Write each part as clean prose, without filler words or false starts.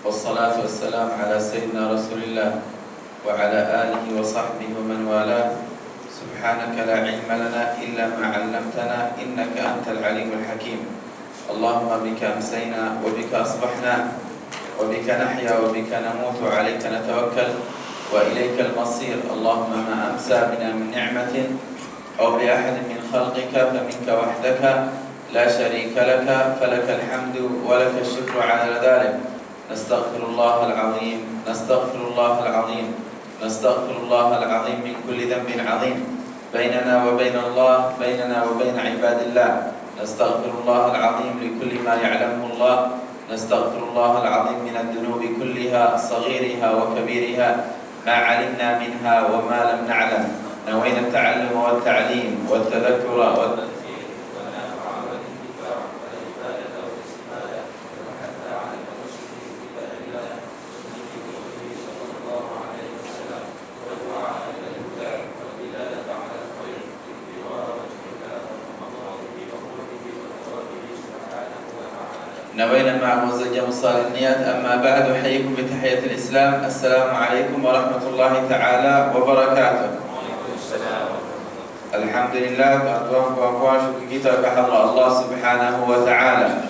والصلاة والسلام على سيدنا رسول الله وعلى آله وصحبه ومن والاه. سبحانك لا علم لنا إلا ما علمتنا إنك أنت العليم الحكيم. اللهم بك أمسينا وبك أصبحنا وبك نحيا وبك نموت وعليك نتوكل وإليك المصير. اللهم ما أمسى بنا من نعمة أو بأحد من خلقك فمنك وحدك لا شريك لك، فلك الحمد ولك الشكر على ذلك. نستغفر الله العظيم، نستغفر الله العظيم، نستغفر الله العظيم من كل ذنب عظيم بيننا وبين الله، بيننا وبين عباد الله. نستغفر الله العظيم لكل ما يعلمه الله. نستغفر الله العظيم من الذنوب كلها صغيرها وكبيرها، ما علمنا منها وما لم نعلم. نوينا التعلم والتعليم والتذكر والتذكير والنفع والانتفاع والإفادة والاستفادة وحتى على التوسل بكتاب الله وسنة صلى الله عليه وسلم والدعاء إلى الهدى والدلالة على الخير ابتغاء وجه الله ومرضاته وقربه وثوابه سبحانه وتعالى. نوينا معه زجم صالح النيات. أما بعد، أحييكم بتحية الإسلام. السلام عليكم ورحمة الله تعالى وبركاته. Alhamdulillah, tuan-tuan, puan-puan, syukur kita kehadrat Allah Subhanahu wa taala.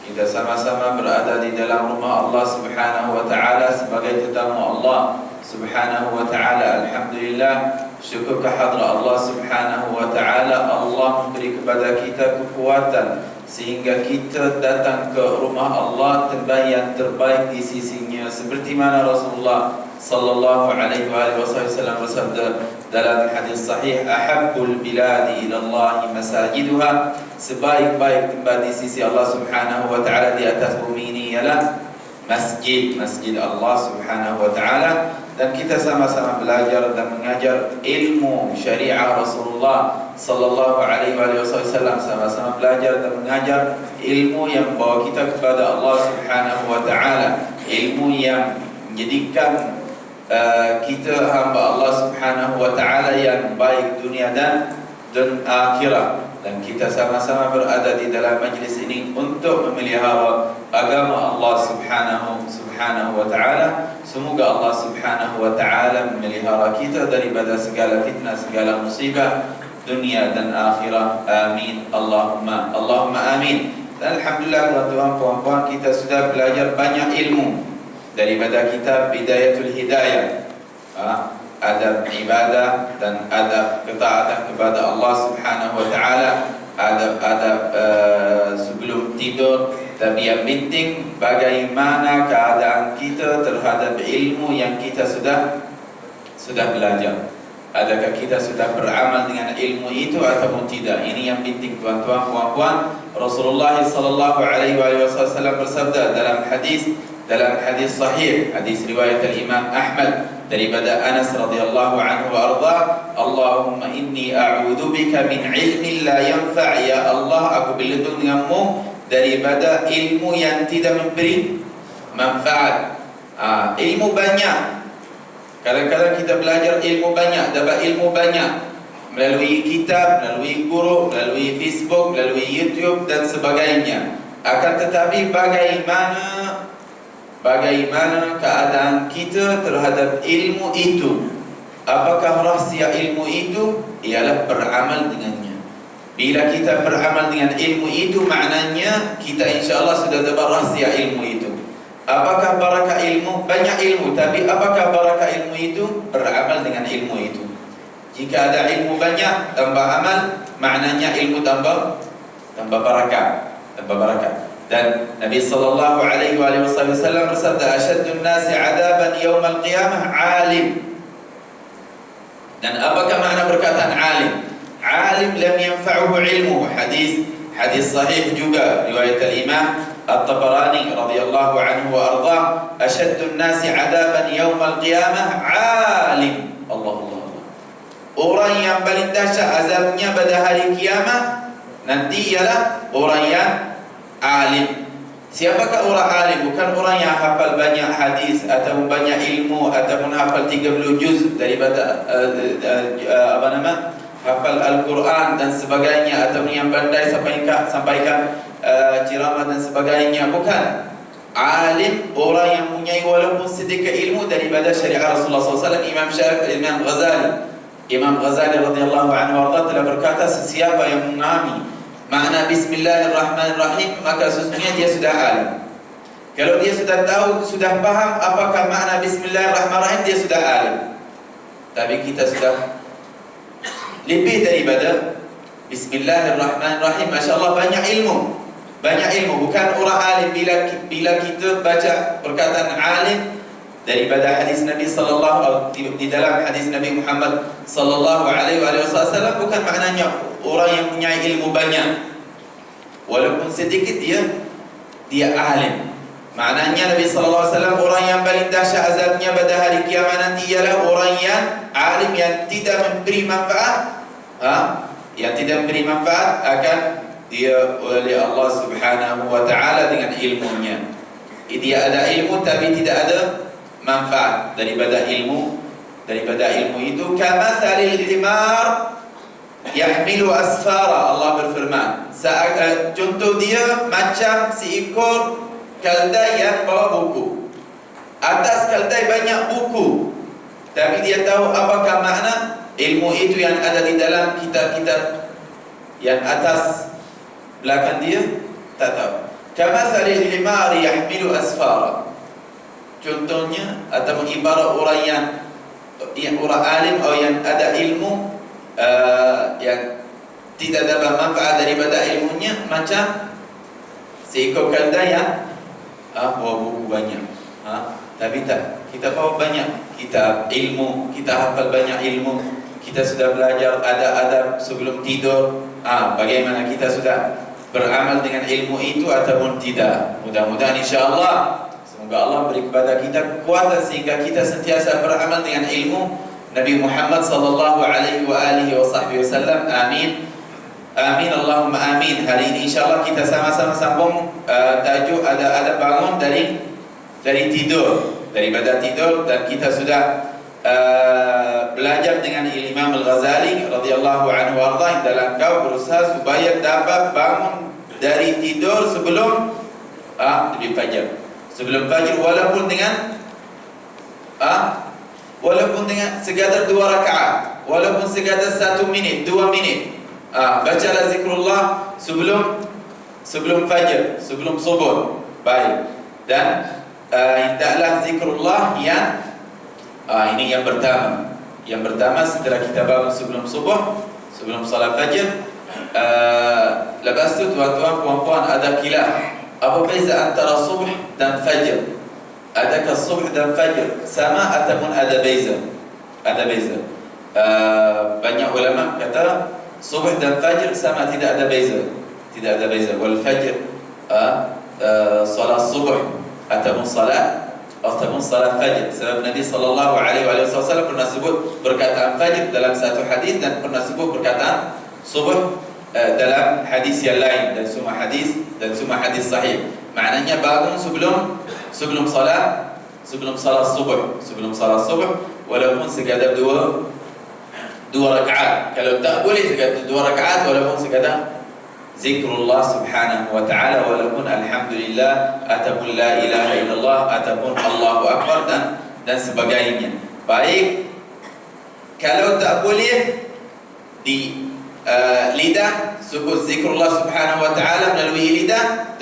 Kita sama-sama berada di dalam rumah Allah Subhanahu wa taala sebagai tetamu Allah Subhanahu wa taala. Alhamdulillah, syukur kehadrat Allah Subhanahu wa taala. Allah memberi kepada kita kekuatan sehingga kita datang ke rumah Allah yang terbaik di sisinya, seperti mana Rasulullah sallallahu alaihi wasallam bersabda dalam hadis sahih, ahabbul biladi ila Allah masajiduha, sebaik-baik tempat di sisi Allah Subhanahu wa taala di atas bumi ini ialah masjid Allah Subhanahu wa taala. Dan kita sama-sama belajar dan mengajar ilmu syariah Rasulullah sallallahu alaihi wasallam, sama-sama belajar dan mengajar ilmu yang membawa kita kepada Allah Subhanahu wa taala, ilmu yang menjadikan kita hamba Allah Subhanahu wa taala yang baik dunia dan akhirat. Dan kita sama-sama berada di dalam majlis ini untuk memelihara agama Allah Subhanahu wa taala. Semoga Allah Subhanahu wa taala memelihara kita daripada segala fitnah, segala musibah dunia dan akhirat. Amin. Allahumma amin. Dan alhamdulillah, tuan-tuan, puan-puan, kita sudah belajar banyak ilmu daripada kitab Bidayatul Hidayah, adab ibadah dan adab ketaatan kepada Allah Subhanahu wa taala, adab sebelum tidur. Tapi yang penting bagaimana keadaan kita terhadap ilmu yang kita sudah belajar. Adakah kita sudah beramal dengan ilmu itu ataupun tidak? Ini yang penting, tuan-tuan, puan-puan. Rasulullah sallallahu alaihi wasallam bersabda dalam hadis sahih, hadis riwayat Imam Ahmad daripada Anas radhiyallahu anhu wa arda, Allahumma inni a'udzubika min ilmin la yanfa', ya Allah, aku berlindung denganmu daripada ilmu yang tidak memberi manfaat. Ilmu banyak. Kadang-kadang kita belajar ilmu banyak, dapat ilmu banyak melalui kitab, melalui guru, melalui Facebook, melalui YouTube dan sebagainya. Akan tetapi bagaimana keadaan kita terhadap ilmu itu? Apakah rahsia ilmu itu? Ialah beramal dengannya. Bila kita beramal dengan ilmu itu, maknanya kita insya-Allah sudah dapat rahsia ilmu itu. Apakah barakah ilmu? Banyak ilmu, tapi apakah barakah ilmu itu? Beramal dengan ilmu itu. Jika ada ilmu banyak tambah amal, maknanya ilmu tambah barakah. Dan Nabi sallallahu alaihi wasallam bersabda, asyaddun nasi 'adaban yaumal qiyamah 'alim. Dan apakah makna perkataan 'alim? 'Alim lam yanfa'uhu 'ilmuhu. Hadis sahih juga riwayat al-Imam At-Tabarani radhiyallahu anhu wa arda, asyaddun nasi 'adaban yaumal qiyamah 'alim. Allah. Orang yang paling dahsyat azabnya pada hari kiamat nanti ialah orang yang alim. Siapakah orang alim? Bukan orang yang hafal banyak hadis ataupun banyak ilmu ataupun hafal 30 juz daripada hafal Al-Quran dan sebagainya, ataupun yang pandai sampaikan ceramah dan sebagainya. Bukan. Alim orang yang sedikit ilmu daripada syariat Rasulullah SAW. Imam Ghazali radhiyallahu anhu telah berkata, sesiapa yang memahami makna Bismillahirrahmanirrahim, maka sesungguhnya dia sudah alim. Kalau dia sudah tahu, sudah paham apakah makna Bismillahirrahmanirrahim, dia sudah alim. Tapi kita sudah lebih daripada Bismillahirrahmanirrahim. Masya Allah, banyak ilmu. Bukan orang alim. Bila kita baca perkataan alim daripada hadis Nabi sallallahu di dalam hadis Nabi Muhammad sallallahu alaihi wasallam, bukan maknanya orang yang punya ilmu banyak, walaupun sedikit dia alim. Maknanya Nabi sallallahu alaihi wasallam, orang yang paling dahsyat azabnya pada hari kiamat nanti ialah orang yang alim, yang tidak memberi manfaat, yang tidak memberi manfaat akan dia oleh Allah Subhanahu wa taala dengan ilmunya. Dia ada ilmu tapi tidak ada manfaat daripada ilmu itu. Kamathalil himar yahmilu asfara, Allah berfirman, contoh dia macam seekor keldai yang bawa buku. Atas keldai banyak buku, tapi dia tahu apakah makna ilmu itu yang ada di dalam kitab-kitab yang atas belakang dia, tak tahu. Kamathalil himar yahmilu asfara, contohnya atau ibarat orang yang orang alim atau yang ada ilmu yang tidak dapat manfaat daripada ilmunya, macam seekor keldai yang bawa buku banyak, tapi tak, kita bawa banyak kitab ilmu, kita hafal banyak ilmu, kita sudah belajar adab sebelum tidur. Bagaimana kita sudah beramal dengan ilmu itu ataupun tidak? Mudah-mudahan insyaAllah, semoga Allah beri kepada kita kekuatan sehingga kita sentiasa beramal dengan ilmu Nabi Muhammad sallallahu alaihi wasallam. Amin. Amin, Allahumma amin. Hari ini insyaAllah kita sama-sama sambung tajuk ada bangun dari tidur, daripada tidur, dan kita sudah belajar dengan Imam Al-Ghazali radhiyallahu anhu warḍah, dalam kau berusaha supaya dapat bangun dari tidur sebelum fajar. Sebelum fajar, walaupun dengan sekadar 2 rakaat, walaupun sekadar 1 minit, 2 minit. Bacalah zikrullah sebelum fajar, sebelum subuh. Baik. Dan hendaklah zikrullah yang ini yang pertama. Yang pertama setelah kita bangun sebelum subuh, sebelum salat fajar. Lepas tu tuan-tuan, puan-puan, ada khilaf. Apa beza antara subuh dan fajar? Adakah subuh dan fajar sama ataupun ada beza? Ada beza. Banyak ulama kata subuh dan fajar sama, tidak ada beza. Tidak ada beza. Wal fajr salat subuh ataupun salat fajr. Sebab Nabi sallallahu alaihi wasallam pernah sebut perkataan fajr dalam satu hadis dan pernah sebut perkataan subuh dalam hadis yang lain, dan semua hadis sahih. Maknanya bangun sebelum salat subuh, walaupun sekadar dua rakaat. Kalau tak boleh sekadar 2 rakaat, walaupun sekadar zikrullah subhanahu wa ta'ala, walaupun alhamdulillah ataupun la ilaha illallah ataupun Allahu akbar dan sebagainya. Baik, kalau tak boleh di lidah, sebut zikrullah subhanahu wa ta'ala melalui lidah,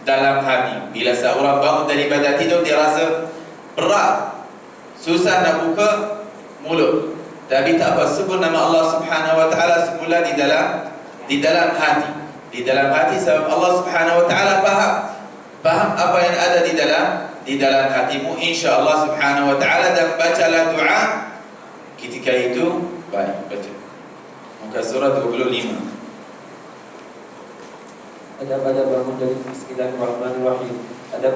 dalam hati. Bila seorang bangun daripada tidur, dia rasa berat, susah nak buka mulut, tapi tak apa, sebut nama Allah subhanahu wa ta'ala semula di dalam hati. Di dalam hati, sebab Allah subhanahu wa ta'ala faham apa yang ada di dalam hatimu, insya-Allah subhanahu wa ta'ala. Dan bacalah doa ketika itu. Baik, baca muka surat 25. Ada bangun dari Bismillahirrahmanirrahim. Ada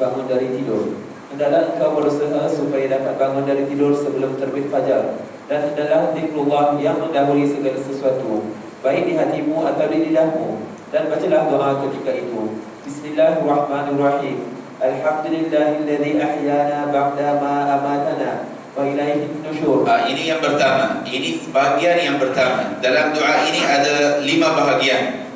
bangun dari tidur. Hendaklah engkau berusaha supaya dapat bangun dari tidur sebelum terbit fajar. Dan hendaklah zikrullah yang mendahului segala sesuatu, baik di hatimu atau di lidahmu. Dan bacalah doa ketika itu. Bismillahirrahmanirrahim. Alhamdulillahilladzi ahyana ba'da ma amatana wa ilaihin nusyur. Ini yang pertama. Ini bahagian yang pertama. Dalam doa ini ada 5 bahagian.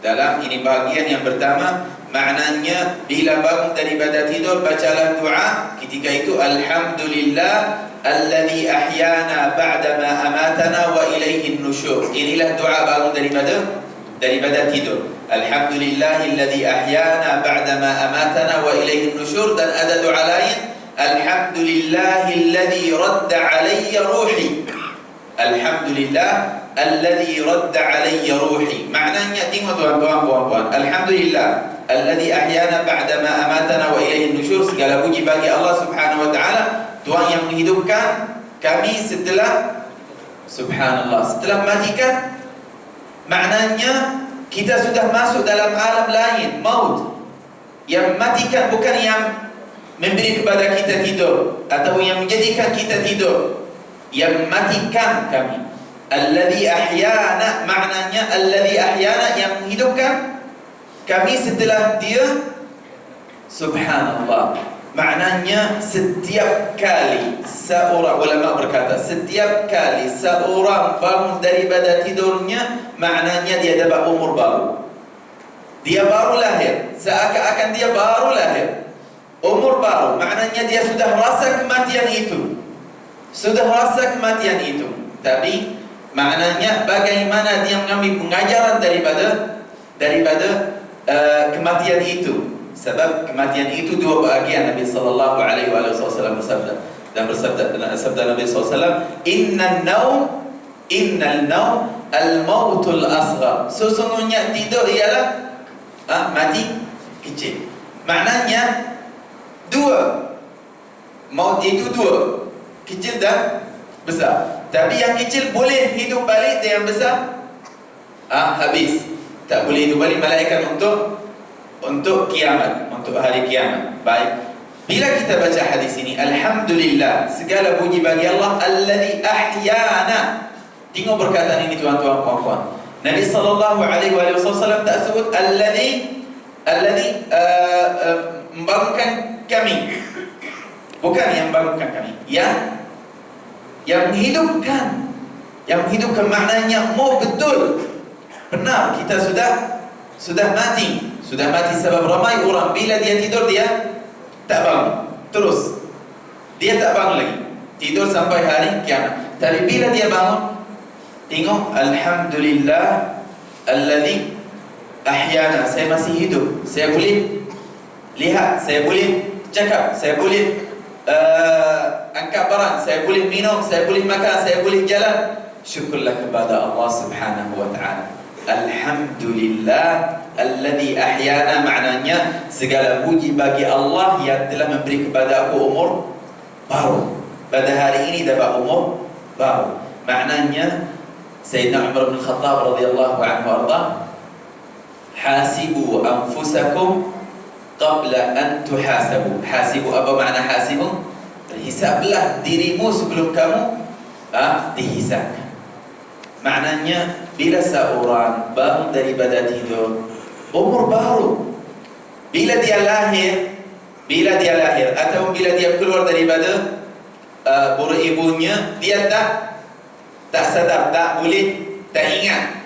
Dalam ini bahagian yang pertama, maknanya bila bangun daripada tidur bacalah doa ketika itu, alhamdulillah alladhi ahyana ba'dama amatana wa ilaihin nusyur. Inilah doa bangun daripada tidur. Alhamdulillahilladzi ahyana ba'dama amatana wa ilaihin nusyur. Dan ada doa lain, alhamdulillahilladzi radda alayya ruhi. Alhamdulillah alladzi radda alayya ruhi. Maknanya tengok tuan-tuan puan-puan, alhamdulillah alladzi ahyana ba'dama amatana wa ilaihin nusyur. Segala puji bagi Allah Subhanahu wa taala, Tuhan yang menghidupkan kami setelah, subhanallah, setelah matikan. Maknanya kita sudah masuk dalam alam lain, maut. Yang matikan bukan yang memberi kepada kita tidur atau yang menjadikan kita tidur. Yang matikan kami. Alladzi ahyana, maknanya alladzi ahyana, yang menghidupkan kami setelah dia. Subhanallah. Maknanya setiap kali seorang ulama berkata, setiap kali seorang bangun daripada tidurnya, maknanya dia dapat umur baru. Dia baru lahir, seakan-akan dia baru lahir. Umur baru, maknanya dia sudah rasa kematian itu. Sudah rasa kematian itu. Tapi maknanya bagaimana dia mengambil pengajaran daripada kematian itu. Sebab kematian itu dua bahagian. Nabi sallallahu alaihi wasallam bersabda, dan sabda Nabi SAW, innal naum al-mautul asghar. Sesungguhnya tidur ialah mati kecil. Maknanya dua, maut itu dua, kecil dan besar. Tapi yang kecil boleh hidup balik, dan yang besar habis. Tak boleh hidup balik. Malaikat untuk kiamat, untuk hari kiamat. Baik. Bila kita baca hadis ini, alhamdulillah, segala puji bagi Allah alladzi ahyana. Tengok perkataan ini tuan-tuan puan-puan. Nabi sallallahu alaihi wasallam tak sebut alladzi membangunkan kami. Bukan yang membangunkan kami, yang menghidupkan. Yang menghidupkan maknanya mau betul. Benar, kita sudah mati. Sudah mati sebab ramai orang bila dia tidur dia tak bangun. Terus dia tak bangun lagi. Tidur sampai hari kiamat. Tapi bila dia bangun, tengok, alhamdulillah alladzi ahyana. Saya masih hidup. Saya boleh lihat, saya boleh cakap, saya boleh angkat barang, saya boleh minum, saya boleh makan, saya boleh jalan. Syukurlah kepada Allah Subhanahu wa taala. Alhamdulillah alladzi ahyana, maknanya segala puji bagi Allah yang telah memberi kepada aku umur baru. Pada hari ini dapat umur baru. Maknanya Sayyidina Umar bin Khattab radhiyallahu anhu arda, hasibu anfusakum qabla an tuhasabu. Hasibu, apa makna hasibu? Hisablah dirimu sebelum kamu dihisabkan. Maknanya bila seorang bangun daripada tidur, umur baru. Bila dia lahir atau bila dia keluar daripada perut ibunya, dia tak sadar, tak boleh, tak ingat.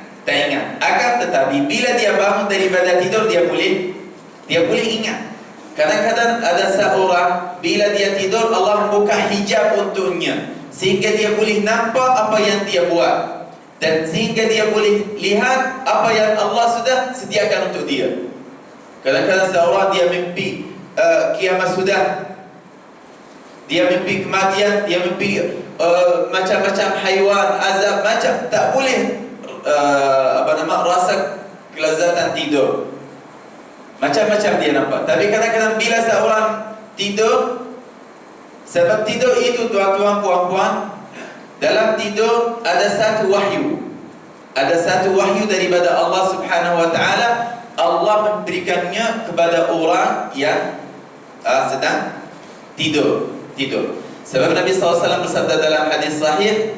Akan tetapi bila dia bangun daripada tidur, dia boleh ingat. Kadang-kadang ada seorang bila dia tidur, Allah membuka hijab untuknya sehingga dia boleh nampak apa yang dia buat, dan sehingga dia boleh lihat apa yang Allah sudah sediakan untuk dia. Kadang-kadang seorang dia mimpi kiamat sudah, dia mimpi kematian, dia mimpi macam-macam haiwan, azab, macam tak boleh rasa kelezatan tidur. Macam-macam dia nampak. Tapi kadang-kadang bila seorang tidur, sebab tidur itu tuan-tuan puan-puan, dalam tidur ada satu wahyu. Ada satu wahyu daripada Allah Subhanahu wa taala. Allah memberikannya kepada orang yang sedang tidur. Sebab Nabi SAW bersabda dalam hadis sahih,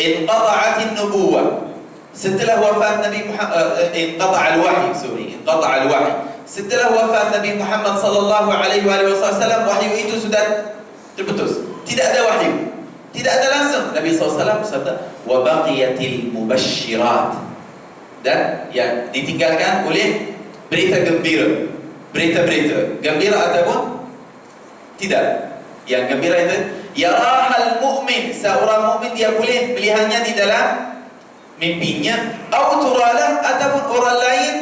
inqata'atin nubuwah. Setelah wafat Nabi Muhammad, inqata'al wahyi. Setelah wafat Nabi Muhammad sallallahu alaihi wasallam, wahyu itu sudah terputus. Tidak ada wahyu. Tidak ada langsung. Nabi SAW bersabda, wa baqiyatil mubasysyirat. Dan yang ditinggalkan oleh berita gembira. berita-berita gembira ataupun tidak. Yang gembira itu yarahal mu'min, seorang mukmin dia boleh melihatnya di dalam mimpinya, atau turalah, ataupun orang lain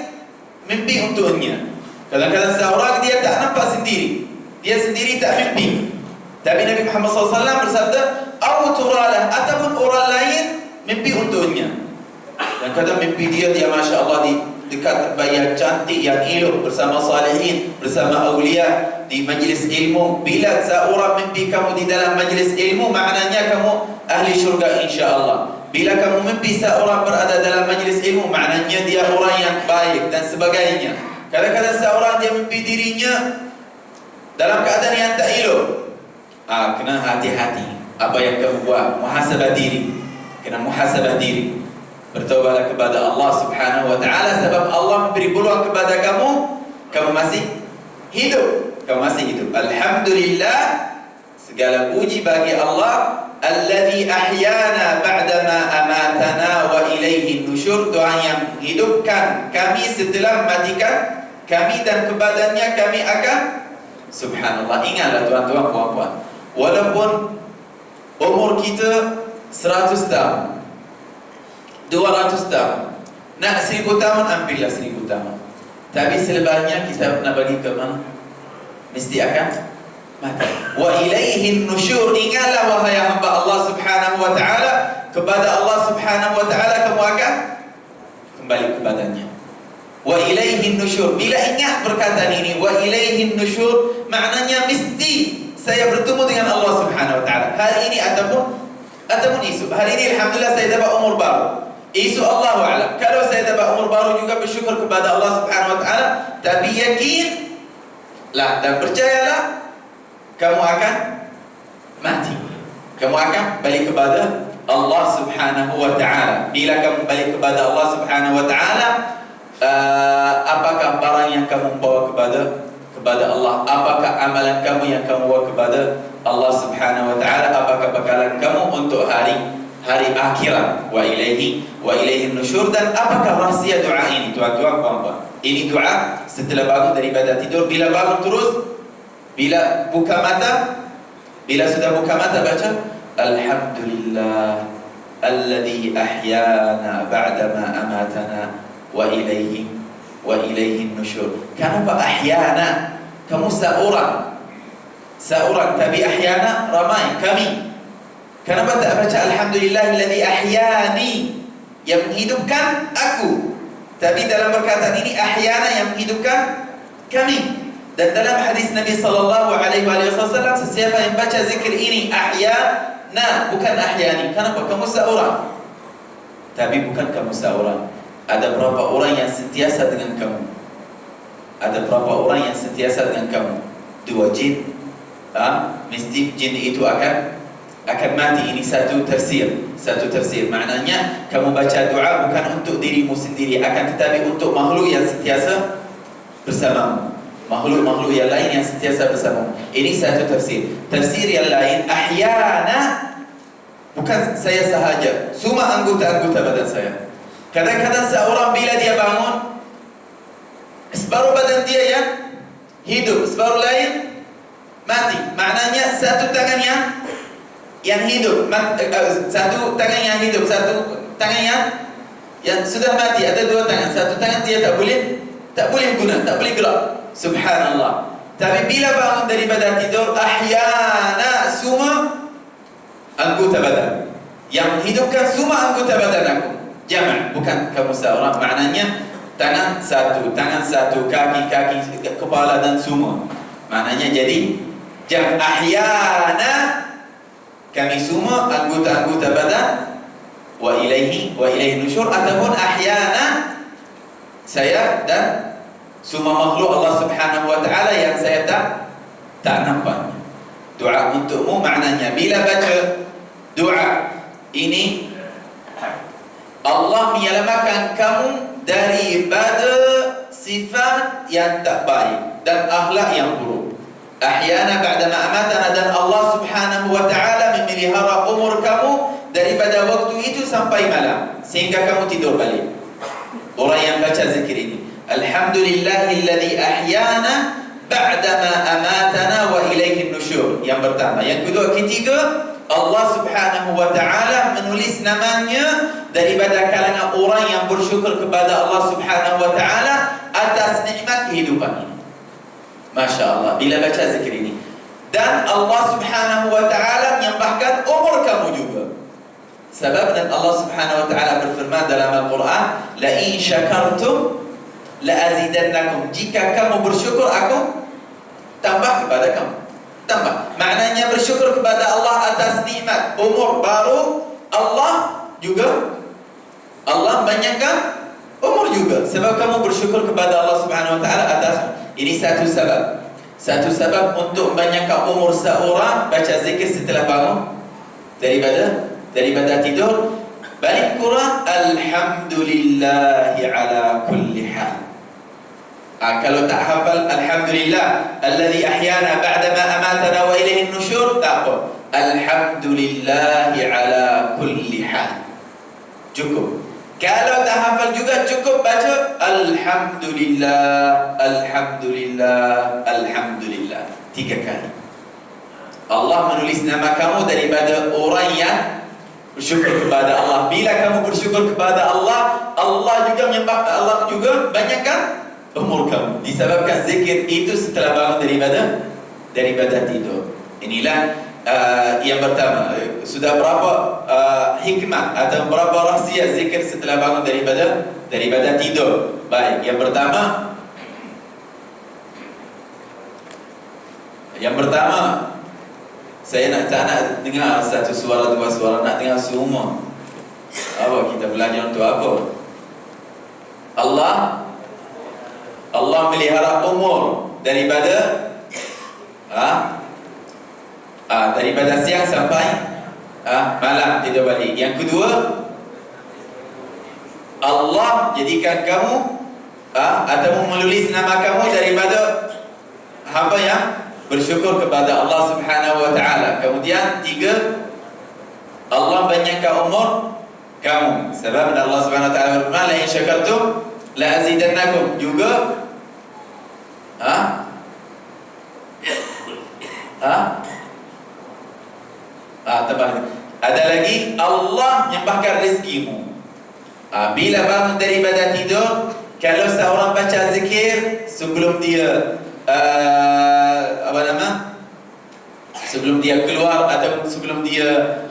mimpi untuknya. Kadang-kadang seorang dia tak nampak sendiri, dia sendiri tak mimpi, tapi Nabi Muhammad SAW bersabda atau turalah, ataupun orang lain mimpi untuknya. Dan kadang mimpi dia Masya Allah di dekat tempat yang cantik, yang elok, bersama salihin, bersama awliya, di majlis ilmu. Bila seorang mimpi kamu di dalam majlis ilmu, maknanya kamu ahli syurga insya-Allah. Bila kamu mimpi seorang berada dalam majlis ilmu, maknanya dia orang yang baik dan sebagainya. Kadang-kadang seorang dia mimpi dirinya dalam keadaan yang tak elok. Kena hati-hati apa yang kamu buat, muhasabah diri. Kena muhasabah diri. Bertaubatlah kepada Allah Subhanahu wa taala, sebab Allah memberi peluang kepada kamu, kamu masih hidup, kamu masih hidup. Alhamdulillah, segala puji bagi Allah, alladzi ahyana ba'dama amatana wa ilaihi nusyur. Doa yang hidupkan kami setelah mematikan kami, dan kepadanya kami akan. Subhanallah. Ingatlah tuan-tuan puan-puan, walaupun umur kita 100 tahun, 200 tahun, nak 1000 tahun, ambillah 1000 tahun. Tapi selebihnya kita nak bagi ke mana? Mesti akan mati. Wa ilaihin nusyur. Ingatlah wahai hamba Allah Subhanahu wa taala, kepada Allah Subhanahu wa taala kamu akan kembali kepadanya. Wa ilaihin nusyur. Bila ingat perkataan ini, wa ilaihin nusyur, maknanya mesti saya bertemu dengan Allah Subhanahu wa taala. Hari ini ataupun esok. Hari ini alhamdulillah saya dapat umur baru. Esok Allahu a'lam. Kalau saya dapat umur baru juga bersyukur kepada Allah Subhanahu wa taala, tapi yakinlah dan percayalah kamu akan mati. Kamu akan balik kepada Allah Subhanahu wa taala. Bila kamu balik kepada Allah Subhanahu wa taala, apakah barang yang kamu bawa kepada Allah? Apakah amalan kamu yang kamu bawa kepada Allah Subhanahu wa taala? Apakah bekalan kamu untuk hari akhirat? Wa ilaihi nusyur. Dan apakah rahsia doa ini tuan-tuan puan-puan? Ini doa setelah bangun daripada tidur. Bila bangun terus, bila buka mata, bila sudah buka mata baca alhamdulillah alladzi ahyana ba'dama amatana wa ilaihi nusyur. Kenapa ahyana? Kamu seorang, tapi ahyana ramai, kami. Kenapa tak baca alhamdulillahilladzi ahyani, yang menghidupkan aku? Tapi dalam perkataan ini ahyana, yang menghidupkan kami. Dan dalam hadis Nabi sallallahu alaihi wasallam, sesiapa yang baca zikir ini ahyana, bukan ahyani. Kenapa? Kamu seorang, tapi bukan kamu seorang. Ada berapa orang yang sentiasa dengan kamu? Ada berapa orang yang sentiasa dengan kamu? 2 jin. Mesti jin itu akan mati. Ini satu tafsir. Maknanya kamu baca doa bukan untuk dirimu sendiri, akan tetapi untuk makhluk yang sentiasa bersamamu, makhluk-makhluk yang lain yang sentiasa bersamamu. Ini satu tafsir. Tafsir yang lain, ahyana, bukan saya sahaja, semua anggota-anggota badan saya. Kadang-kadang seorang bila dia bangun, separuh badan dia yang hidup, separuh lain mati. Maknanya satu tangan yang hidup, satu tangan yang hidup, satu tangan yang sudah mati. Ada 2 tangan, satu tangan dia tak boleh guna, tak boleh gerak. Subhanallah. Tapi bila bangun daripada tidur, ahyana, semua anggota badan, yang menghidupkan semua anggota badan aku. Jama', bukan kamu seorang. Maknanya tangan satu, kaki, kepala dan semua. Maknanya jadi jam' ahyana, kami semua anggota-anggota badan. Wa ilaihi nusyur, ataupun ahyana, saya dan semua makhluk Allah Subhanahu wa taala yang saya tak nampak. Doa untukmu, maknanya bila baca doa ini, Allah menyelamatkan kamu daripada sifat yang tak baik dan akhlak yang buruk. Ahyana ba'dama amatana, dan Allah Subhanahu wa taala memelihara umur kamu daripada waktu itu sampai malam, sehingga kamu tidur balik. Orang yang baca zikir ini, Alhamdulillahilladzi ahyana ba'dama amatana wa ilaihin nusyur. Yang pertama. Yang kedua, ketiga, Allah Subhanahu wa taala menulis namanya daripada kalangan orang yang bersyukur kepada Allah Subhanahu wa taala atas nikmat kehidupan ini. Masya Allah, bila baca zikir ini. Dan Allah Subhanahu wa taala menyembahkan umur kamu juga. Sebab dan Allah Subhanahu wa taala berfirman dalam Al-Quran, la in syakartum la azidannakum. Jika kamu bersyukur, aku tambah kepada kamu. Tambah. Maknanya bersyukur kepada Allah atas nikmat umur baru, Allah juga Allah banyakkan umur juga. Sebab kamu bersyukur kepada Allah Subhanahu wa taala atas ini satu sebab. Satu sebab untuk banyakkan umur seorang baca zikir setelah bangun daripada tidur. Balik Quran, alhamdulillahi ala kulli hal. Kalau tak hafal alhamdulillah alladzi ahyana ba'dama amatana wa ilaihin nusyur, tak apa. Alhamdulillahi ala kulli hal. Cukup. Kalau tak hafal juga cukup baca alhamdulillah, alhamdulillah, alhamdulillah 3 kali. Allah menulis nama kamu daripada orang yang bersyukur kepada Allah. Bila kamu bersyukur kepada Allah, Allah juga menyembah, Allah juga banyakkan umur kamu. Disebabkan zikir itu setelah bangun daripada tidur. Inilah yang pertama. Sudah berapa hikmah atau berapa rahsia zikir setelah bangun daripada tidur? Baik, yang pertama saya tak nak dengar satu suara, dua suara, nak dengar semua. Apa kita belajar untuk apa? Allah melihara umur daripada daripada siang sampai malam tidur balik. Yang kedua, Allah jadikan kamu atau menulis nama kamu daripada hamba yang bersyukur kepada Allah Subhanahu wa taala. Kemudian 3, Allah banyakkan umur kamu. Sebab Allah Subhanahu wa taala berfirman, la in syakartum la azidannakum. Juga ada lagi, Allah menyembahkan rezekimu. Bila bangun daripada tidur, kalau seorang baca zikir sebelum dia sebelum dia keluar atau sebelum dia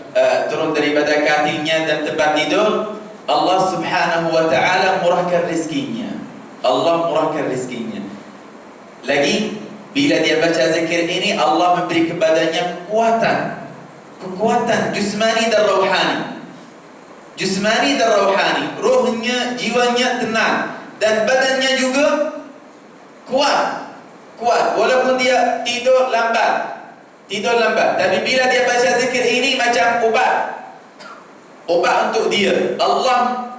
turun daripada katilnya dan tempat tidur, Allah Subhanahu wa taala murahkan rezekinya. Allah murahkan rezekinya. Lagi bila dia baca zikir ini, Allah memberi kepadanya kekuatan jusmani dan rohani. Jusmani dan rohani, rohnya, jiwanya tenang dan badannya juga kuat. Walaupun dia tidur lambat, tapi bila dia baca zikir ini macam obat untuk dia. Allah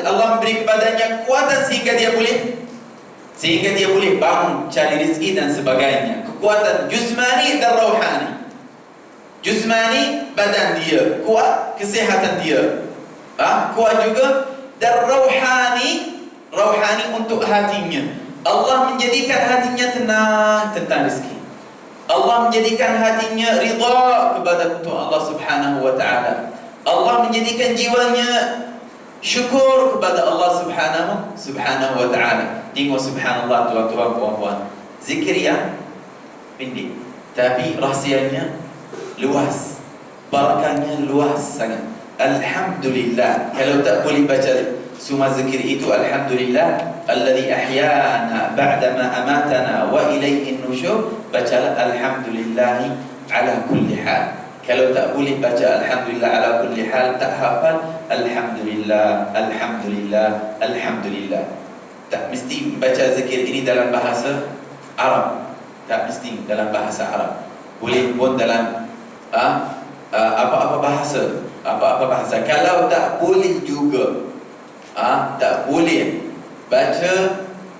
memberi kepadanya kekuatan sehingga dia boleh bangun, cari rezeki dan sebagainya. Kekuatan jusmani dan rohani. Jusmani, badan dia kuat, kesihatan dia kuat juga. Dan rohani untuk hatinya. Allah menjadikan hatinya tenang tentang rezeki. Allah menjadikan hatinya ridha kepada Allah Subhanahu wa taala. Allah menjadikan jiwanya syukur kepada Allah Subhanahu wa taala. Tengok subhanallah tuan-tuan puan-puan. Zikir yang pendek tapi rahsianya luas. Barakahnya luas sangat. Alhamdulillah. Kalau tak boleh baca semua zikir itu, alhamdulillah alladzi ahyana ba'dama amatana wa ilaihin nusyur, bacalah alhamdulillah ala kulli hal. Kalau tak boleh baca alhamdulillah ala kulli hal, tak hafal alhamdulillah, alhamdulillah, alhamdulillah. Tak mesti baca zikir ini dalam bahasa Arab. Tak mesti dalam bahasa Arab. Boleh pun dalam apa-apa bahasa. Kalau tak boleh juga, tak boleh baca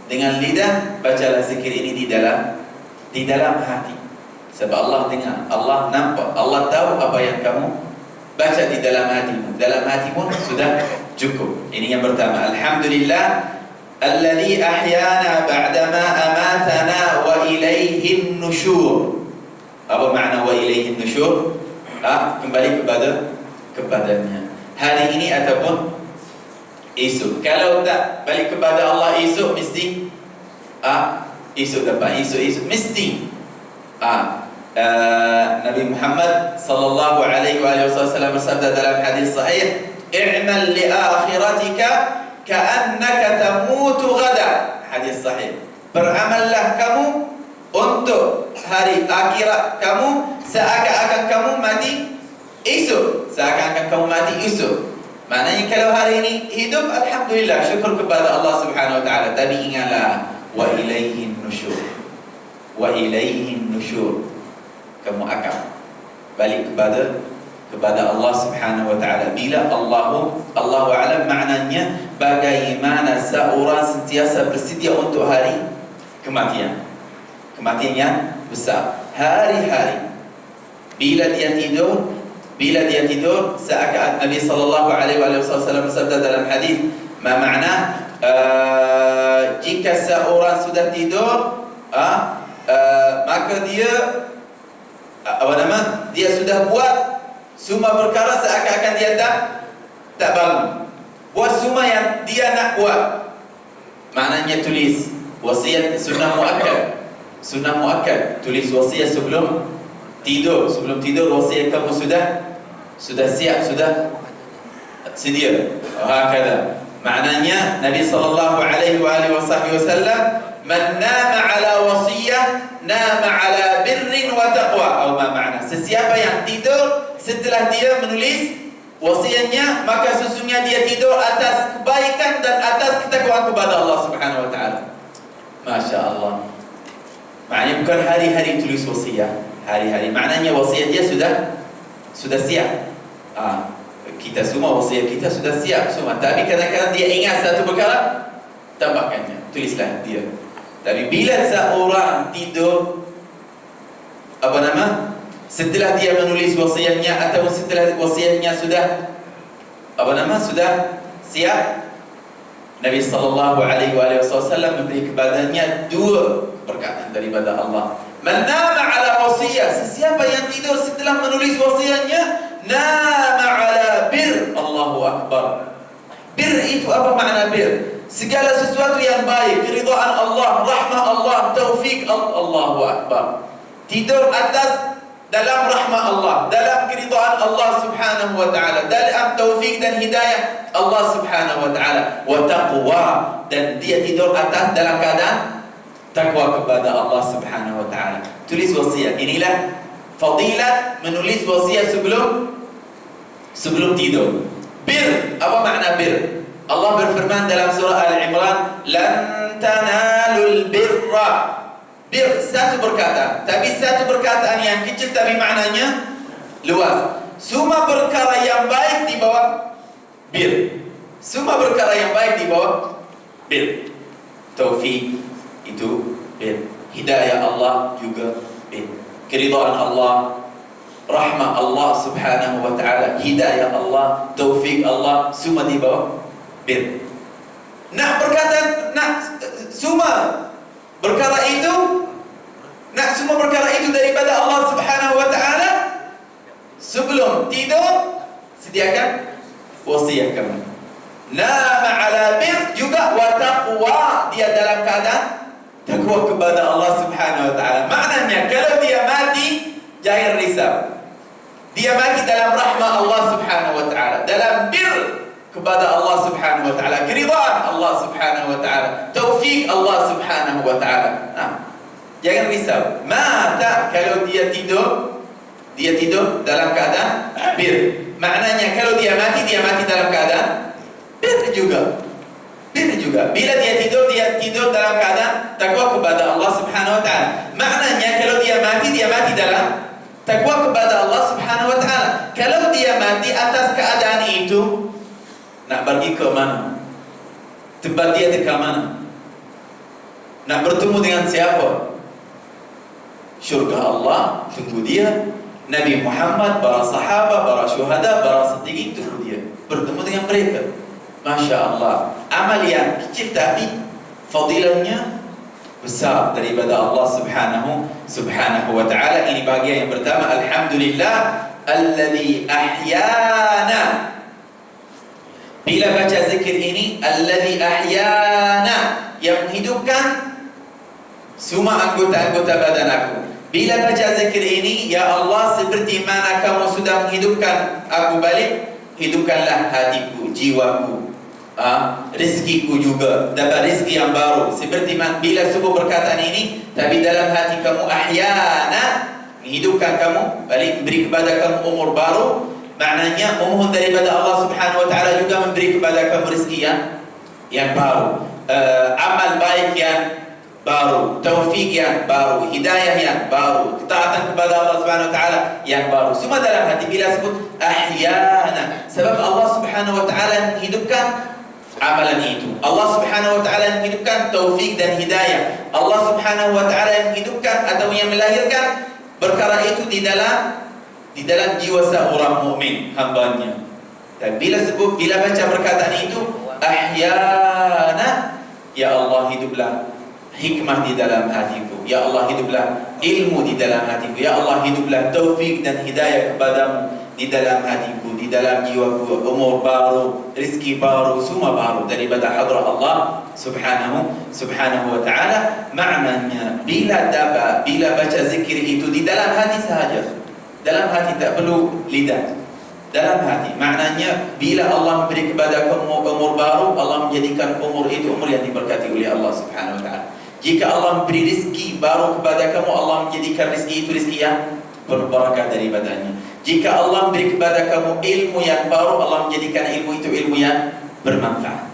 dengan lidah, bacalah zikir ini di dalam hati. Sebab Allah dengar, Allah nampak, Allah tahu apa yang kamu baca di dalam hatimu. Dalam hatimu sudah cukup. Ini yang pertama. Alhamdulillah Alladhi ahyana ba'dama amatana wa ilaihin nusyur. Apa makna wa ilaihin nusyur? Kembali kepadanya. Hari ini ataupun esok. Kalau tak balik kepada Allah esok, mesti esok dapat, esok mesti. Nabi Muhammad sallallahu alaihi wasallam bersabda dalam hadis sahih, "I'mal li akhiratika ka'annaka tamutu ghada." Hadis sahih. Beramallah kamu untuk hari akhirat kamu seakan-akan kamu mati esok. Seakan-akan kamu mati esok. Maknanya kalau hari ini hidup, alhamdulillah, syukur kepada Allah Subhanahu wa taala. Tapi ingatlah, wa ilaihin nusyur. Wa ilaihin nusyur. Kamu akan balik kepada Allah Subhanahu wa taala. Bila Allahu a'lam, maknanya bagaimana seorang sentiasa bersedia untuk hari kematian. Kematian yang besar. Hari-hari bila dia tidur seakan Nabi sallallahu alaihi wasallam bersabda dalam hadis, ma makna jika seorang sudah tidur maka dia dia sudah buat semua perkara seakan-akan dia tak bangun. Buat semua yang dia nak buat. Maknanya tulis wasiat sunnah muakkad. Tulis wasiat sebelum tidur. Sebelum tidur wasiat kamu sudah siap, sudah sedia. Hakada. Maknanya Nabi sallallahu alaihi wasallam, man nama ala wasiyah nama ala birrin wa taqwa. Atau ma makna? Sesiapa yang tidur setelah dia menulis wasiatnya, maka sesungguhnya dia tidur atas kebaikan dan atas ketakwaan kepada Allah Subhanahu wa taala. Masya Allah. Maknanya bukan hari-hari tulis wasiat. Hari-hari. Maknanya wasiat dia sudah siap. Kita semua wasiat kita sudah siap semua. Tapi kadang-kadang dia ingat satu perkara, tambahkannya. Tulislah dia. Tapi bila seorang tidur, setelah dia menulis wasiatnya atau setelah wasiatnya sudah siap, Nabi sallallahu alaihi wasallam memberi kepadanya dua perkataan daripada Allah. Man nama ala wasiyah, sesiapa yang tidur setelah menulis wasiatnya, nama ala bir. Allahu akbar. Bir itu apa makna bir? Segala sesuatu yang baik, keridhaan Allah, rahmah Allah, taufik Allahu akbar. Tidur atas dalam rahmah Allah, dalam keridhaan Allah Subhanahu wa taala, dalam taufik dan hidayah Allah Subhanahu wa taala, wa taqwa, dan dia tidur atas dalam keadaan takwa kepada Allah Subhanahu wa taala. Tulis wasiat. Inilah fadilat menulis wasiat sebelum tidur. Bir, apa makna bir? Allah berfirman dalam surah Al-Imran, lan tanalul birra. Bir satu perkataan, tapi satu perkataan yang kecil tapi maknanya luas. Semua perkara yang baik di bawah bir. Semua perkara yang baik di bawah bir. Taufik itu bir. Hidayah Allah juga bir. Keridhaan Allah, rahmah Allah Subhanahu wa taala, hidayah Allah, taufik Allah, semua di bawah bir. Nak semua perkara itu, semua perkara itu daripada Allah Subhanahu wa taala, sebelum tidur sediakan wasiat kamu. Nama ala bir juga wa taqwa, dia dalam keadaan takwa kepada Allah Subhanahu wa taala. Maknanya kalau dia mati jangan risau. Dia mati dalam rahmah Allah Subhanahu wa taala, dalam bir kepada Allah Subhanahu wa taala, keridhaan Allah Subhanahu wa taala, taufik Allah Subhanahu wa taala. Jangan risau. Mata kalau dia tidur dalam keadaan bir. Maknanya kalau dia mati dalam keadaan bir juga. Bila dia tidur dalam keadaan takwa kepada Allah Subhanahu wa taala. Maknanya kalau dia mati dalam takwa kepada Allah Subhanahu wa taala. Kalau dia mati atas keadaan itu, nak pergi ke mana? Tempat dia dekat mana? Nak bertemu dengan siapa? Syurga Allah tunggu dia. Nabi Muhammad, para sahabat, para syuhada, para siddiqin tunggu dia. Bertemu dengan mereka. Masya Allah. Amal yang kecil tapi fadilahnya besar daripada Allah subhanahu wa ta'ala. Ini bahagian yang pertama. Alhamdulillah alladhi ahyana. Bila baca zikir ini, alladhi ahyana, yang menghidupkan semua anggota-anggota badan aku. Bila baca zikir ini, ya Allah, seperti mana kamu sudah menghidupkan aku balik, hidupkanlah hatiku, jiwaku, rezekiku juga, dapat rezeki yang baru. Seperti bila subuh perkataan ini, tapi dalam hati kamu ahyana, menghidupkan kamu balik, memberi kepada kamu umur baru. Maknanya memohon daripada Allah subhanahu wa ta'ala juga memberi kepada kamu rezeki yang baru, amal baik yang baru, taufik yang baru, hidayah yang baru, ketaatan kepada Allah subhanahu wa ta'ala yang baru. Semua dalam hati. Bila sebut ahyana, sebab Allah subhanahu wa ta'ala menghidupkan amalan itu. Allah subhanahu wa ta'ala menghidupkan taufik dan hidayah. Allah subhanahu wa ta'ala menghidupkan atau yang melahirkan perkara itu di dalam jiwa seorang mukmin hambanya. Dan bila baca perkataan itu ahyana, ya Allah, hiduplah hikmah di dalam hatiku, ya Allah, hiduplah ilmu di dalam hatiku, ya Allah, hiduplah taufik dan hidayah kepadamu di dalam hatiku, di dalam jiwaku, umur baru, rezeki baru, semua baru daripada hadrat Allah subhanahu wa ta'ala. Maknanya bila baca zikir itu di dalam hati sahaja, dalam hati, tak perlu lidah, dalam hati. Maknanya bila Allah memberi kepada kamu umur baru, Allah menjadikan umur itu umur yang diberkati oleh Allah subhanahu wa ta'ala. Jika Allah memberi rezeki baru kepada kamu, Allah menjadikan rezeki itu rezeki yang berbarakah daripadanya. Jika Allah memberi kepada kamu ilmu yang baru, Allah menjadikan ilmu itu ilmu yang bermanfaat.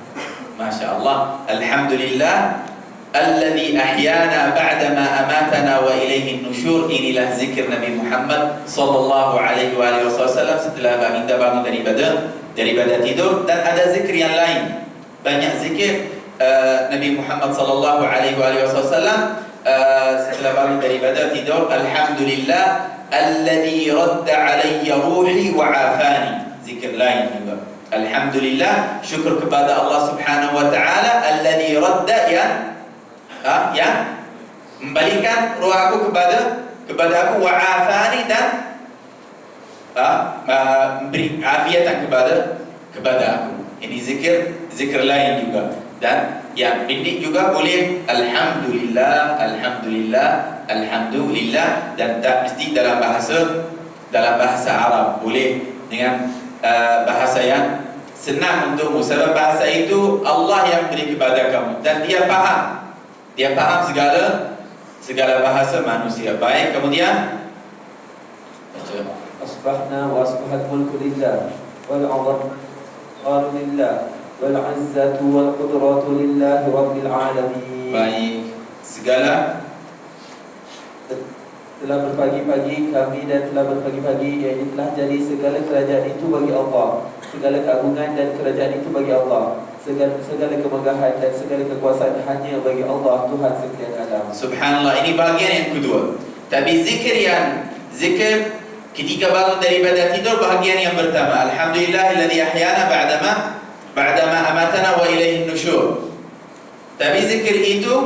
Masya Allah. Alhamdulillah alladhi ahyana ba'dama amatana wa ilaihi nusyur. Inilah zikir Nabi Muhammad sallallahu alaihi wasallam setelah bangun daripada tidur. Dan ada zikir yang lain, banyak zikir Nabi Muhammad sallallahu alaihi wasallam setelah bangun daripada tidur. Alhamdulillah alladhi radda alayya ruhi wa afani. Zikir lain juga. Alhamdulillah, syukur kepada Allah subhanahu wa ta'ala, alladhi radda, yang membalikan roh aku kepada aku, wa afani, dan memberi afiatan kepada aku. Ini zikir lain juga. Dan yang penting juga boleh alhamdulillah, alhamdulillah, alhamdulillah, dan tak mesti dalam bahasa Arab. Boleh dengan bahasa yang senang untukmu, sebab bahasa itu Allah yang beri kepada kamu dan dia faham segala bahasa manusia. Baik, kemudian baca. Asbahna wa asbahat mulku lillah wal 'adham lillah wal 'izzatu wal qudratu lillahi rabbil alamin. Baik, segala telah berpagi-pagi kami dan telah berpagi-pagi, iaitu telah jadi segala kerajaan itu bagi Allah, segala keagungan dan kerajaan itu bagi Allah, segala kemegahan dan segala kekuasaan hanya bagi Allah, Tuhan sekalian alam. Subhanallah. Ini bahagian yang kedua. Tapi zikir ketika bangun daripada tidur, bahagian yang pertama, alhamdulillahilladzi ahyana ba'dama amatana wa ilaihin nusyur. Tapi zikir itu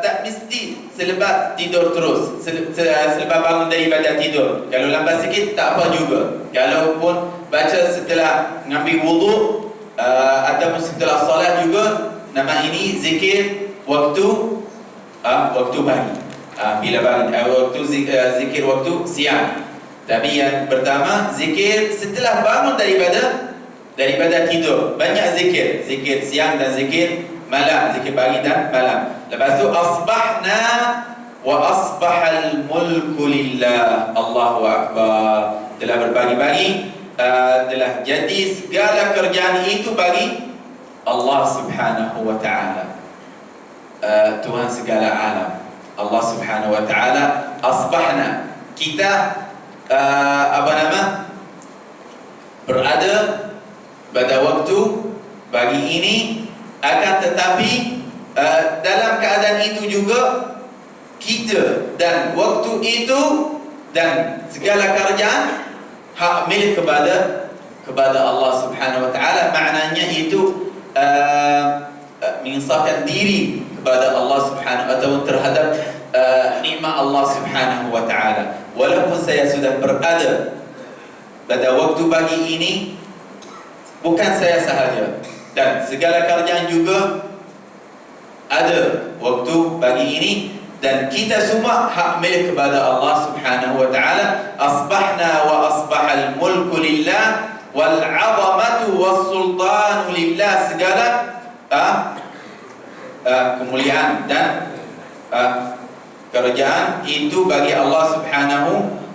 tak mesti selepas tidur terus, selepas bangun daripada tidur. Kalau lambat sikit tak apa juga. Kalau pun baca setelah mengambil wudu ataupun setelah solat juga, nama ini zikir waktu pagi. Bila bangun, waktu zikir waktu siang. Tapi yang pertama, zikir setelah bangun daripada tidur. Banyak zikir siang dan zikir malam, zikir pagi dan malam. Lepas tu asbahna wa asbahal mulku lillah. Allahu akbar. Telah berpagi-pagi, telah jadi segala kerjaan itu bagi Allah subhanahu wa ta'ala, Tuhan segala alam. Allah subhanahu wa ta'ala. Asbahna, kita berada pada waktu pagi ini. Akan tetapi dalam keadaan itu juga kita dan waktu itu dan segala kerjaan hak milik kepada Allah subhanahu wa ta'ala. Maknanya itu menginsafkan diri kepada Allah Subhanahu atau terhadap nikmat Allah Subhanahu wa taala. Walaupun saya sudah berada pada waktu pagi ini, bukan saya sahaja, dan segala kerajaan juga ada waktu pagi ini, dan kita semua hak milik kepada Allah Subhanahu wa taala. Asbahna wa asbahal mulku lillah wal 'azamatu was sultanu lillah. Segala kemuliaan dan kerajaan itu bagi Allah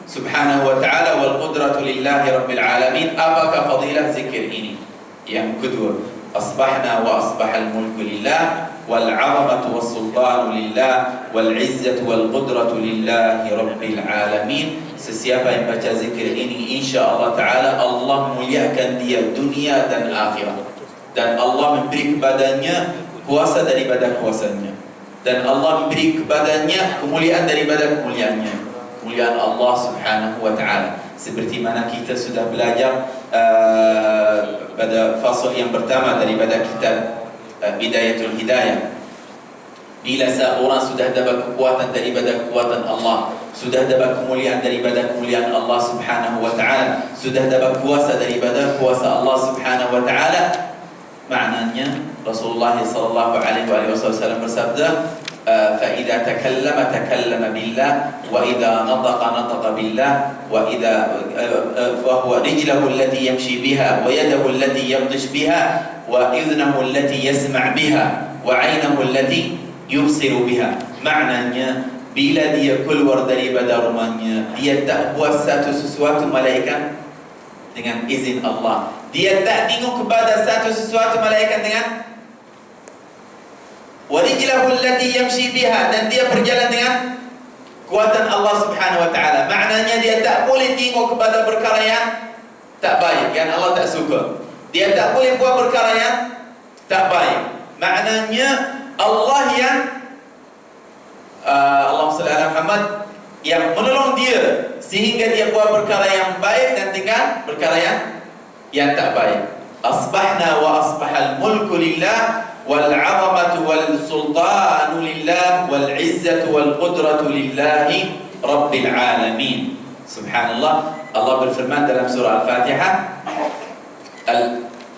Subhanahu wa taala, wal qudratu lillahi rabbil alamin. Apakah fadilah zikir ini? Yang kedua, asbahna wa asbahal mulku lillah wal 'azamatu was sultanu lillah wal 'izzatu wal qudratu lillahi rabbil alamin. Sesiapa yang baca zikir ini, insya-Allah taala Allah muliakan dia dunia dan akhirat, dan Allah memberi kepadanya kuasa daripada kuasanya, dan Allah memberi kepadanya kemuliaan daripada kemuliaannya, kemuliaan Allah Subhanahu wa taala. Seperti mana kita sudah belajar pada fasal yang pertama daripada kitab Bidayatul Hidayah. Bila seorang sudah dapat kekuatan daripada kekuatan Allah, sudah dapat kemuliaan daripada kemuliaan Allah Subhanahu wa taala, sudah dapat kuasa daripada kuasa Allah Subhanahu wa taala, maknanya Rasulullah sallallahu alaihi wasallam bersabda, فإذا تكلم بالله وإذا نطق بالله وإذا فهو رجله التي يمشي بها ويده التي يبطش بها وإذنه التي يسمع بها وعينه التي يبصر بها. Maknanya bila dia keluar daripada rumahnya, dia tak buat satu sesuatu malaikat dengan izin Allah. Dia tak tengok kepada satu sesuatu malaikat dengan warijlahu allati yamshi biha, dan dia berjalan dengan kuatan Allah Subhanahu wa taala. Maknanya dia tak boleh tengok kepada perkara yang tak baik, yang Allah tak suka. Dia tak boleh buat perkara yang tak baik. Maknanya Allah yang Allahumma shalli ala Muhammad, yang menolong dia sehingga dia buat perkara yang baik dan tinggal perkara yang tak baik. Asbahna wa asbahal mulku lillah wal 'azamatu wal sultanu lillah wal 'izzatu wal qudratu lillahi rabbil alamin. Subhanallah, Allah berfirman dalam surah Al-Fatihah,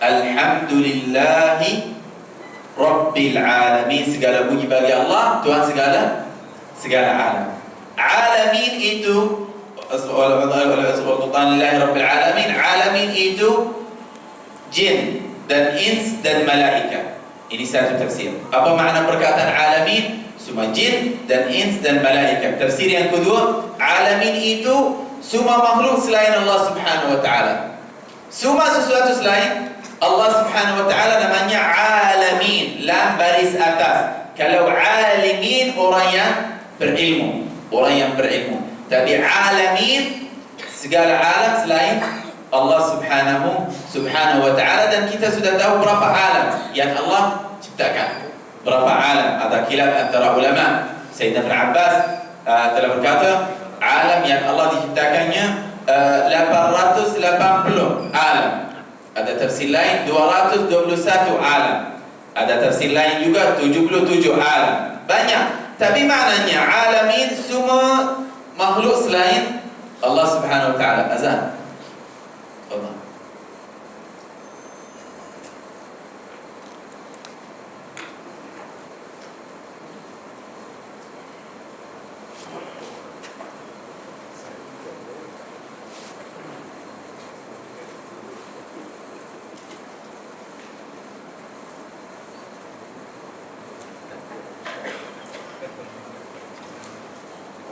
Alhamdulillahi rabbil alamin. Segala puji bagi Allah, Tuhan segala alam. Alamin itu lillahi rabbil alamin. Alamin itu jin dan ins dan malaika. Ini satu tafsir. Apa makna perkataan alamin? Semua jin dan ins dan malaika. Tafsir yang kedua, alamin itu semua makhluk selain Allah Subhanahu wa taala. Semua sesuatu selain Allah Subhanahu wa taala namanya alamin, lam baris atas. Kalau alimin orang yang berilmu, Tapi alamin segala alam selain Allah Subhanahu wa taala. Dan kita sudah tahu berapa alam yang Allah ciptakan. Berapa alam? Ada khilaf antara ulama. Sayyidina Ibn Abbas telah berkata, alam yang Allah diciptakannya 880 alam. Ada tafsir lain 221 alam. Ada tafsir lain juga 77 alam. Banyak. Tapi maknanya alamin semua makhluk selain Allah Subhanahu wa taala. Azan. Allah.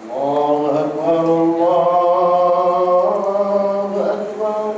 الله أكبر الله أكبر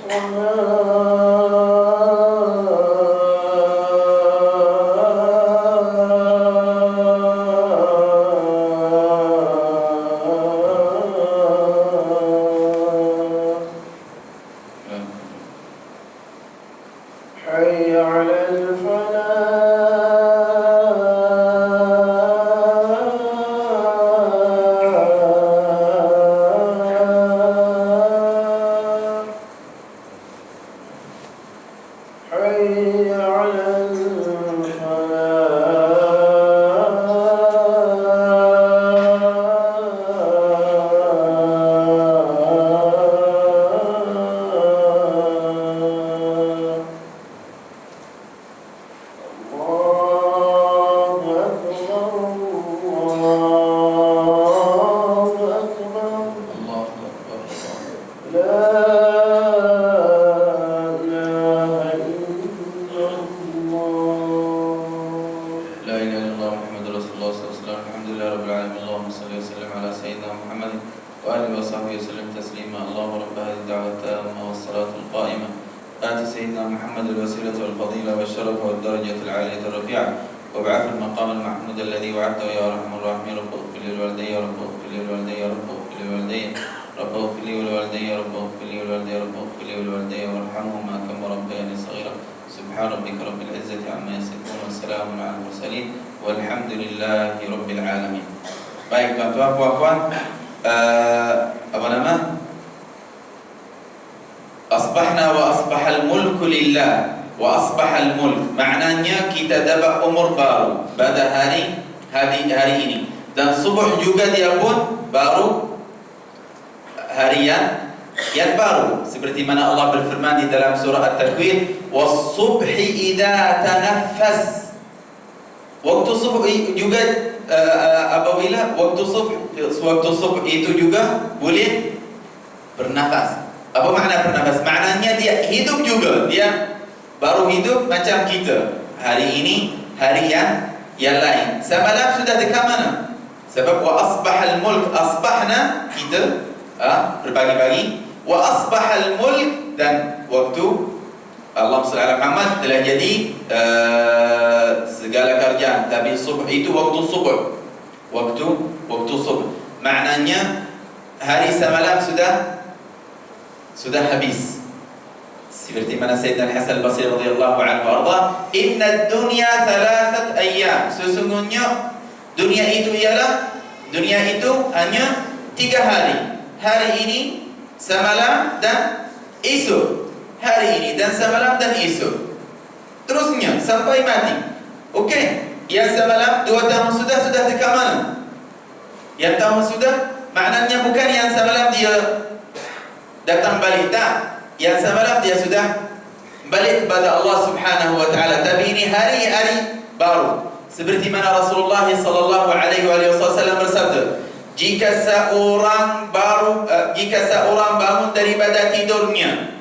حي على الفلاح حي على الفلاح الله أكبر الله أكبر الله أكبر. لا إله إلا الله لا إله إلا الله محمد رسول الله صلى الله عليه وسلم. الحمد لله رب العالمين. اللهم صل وسلم على سيدنا محمد وآله وصحبه وسلم تسليما. اللهم رب هذه الدعوة التامة والصلاة القائمة آت سيدنا محمد الوسيلة والفضيلة والشرف والدرجة العالية الرفيعة وابعث المقام المحمود الذي وعدته يا أرحم الراحمين. رب اغفر لي ولوالدي يا رب اغفر لي ولوالدي يا رب اغفر لي ولوالدي رب اغفر لي ولوالدي يا رب اغفر لي ولوالدي رب اغفر لي ولوالدي وارحمهما كما ربياني صغيرا. سبحان ربك رب العزة عما يصفون وسلام على المرسلين والحمد لله رب العالمين. Baik tuan-tuan puan-puan, apa nama? Asbahna wa asbahal mulku lillah wa asbahal mulk. Maknanya kita dapat umur baru pada hari ini. Dan subuh juga dia pun baru hari yang baru. Seperti mana Allah berfirman di dalam surah At-Takwir, "Was-subhi idza tanaffas." Waktu subuh juga apabila waktu subuh itu juga boleh bernafas. Apa makna bernafas? Maknanya dia hidup juga. Dia baru hidup macam kita. Hari ini, hari yang lain. Semalam sudah dekat mana? Sebab wa asbahal mulk, asbahna kita berbagi-bagi. Wa asbahal mulk, dan waktu Allah SWT Muhammad telah jadi segala kerjaan. Tapi subuh itu waktu subuh. Waktu subuh. Maknanya hari semalam sudah habis. Seperti mana Sayyidina Al-Hasan Al-Basri radhiyallahu anhu arda, "Inna ad-dunya thalathat ayyam." Sesungguhnya dunia itu hanya 3 hari. Hari ini, semalam dan esok. Hari ini dan semalam dan esok. Terusnya sampai mati. Okey. Yang semalam 2 tahun sudah dekat mana? Yang tahun sudah, maknanya bukan yang semalam dia datang balik, tak. Yang semalam dia sudah balik kepada Allah Subhanahu wa taala. Tapi ini hari-hari baru. Seperti mana Rasulullah sallallahu alaihi wasallam bersabda, jika seorang bangun daripada tidurnya,